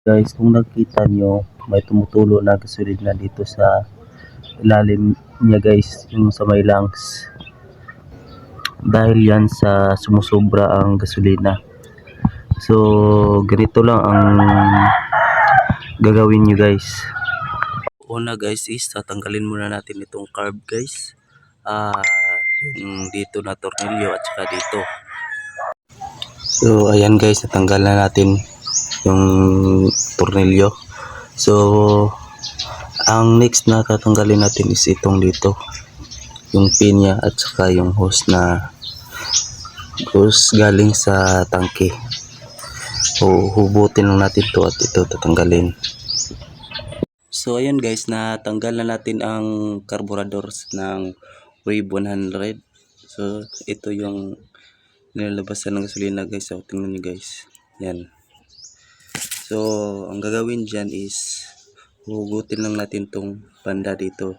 Guys, kung nakita nyo, may tumutulo na gasolina dito sa ilalim niya guys, yung sa may lungs. Dahil yan sa sumusobra ang gasolina. So, ganito lang ang gagawin nyo guys. Una guys is tatanggalin muna natin itong carb guys. Yung dito na tornilyo at saka dito. So, ayan guys, natanggal na natin yung tornilyo. So, ang next na tatanggalin natin is itong dito, yung pin niya at saka yung hose galing sa tangke. So, hubutin lang natin to at ito tatanggalin. So, ayun guys, natanggal na natin ang carburetor ng Wave 100. So, ito yung nilalabasan ng gasolina guys. So, tingnan nyo guys. Yan. So, ang gagawin dyan is hugutin lang natin tong banda dito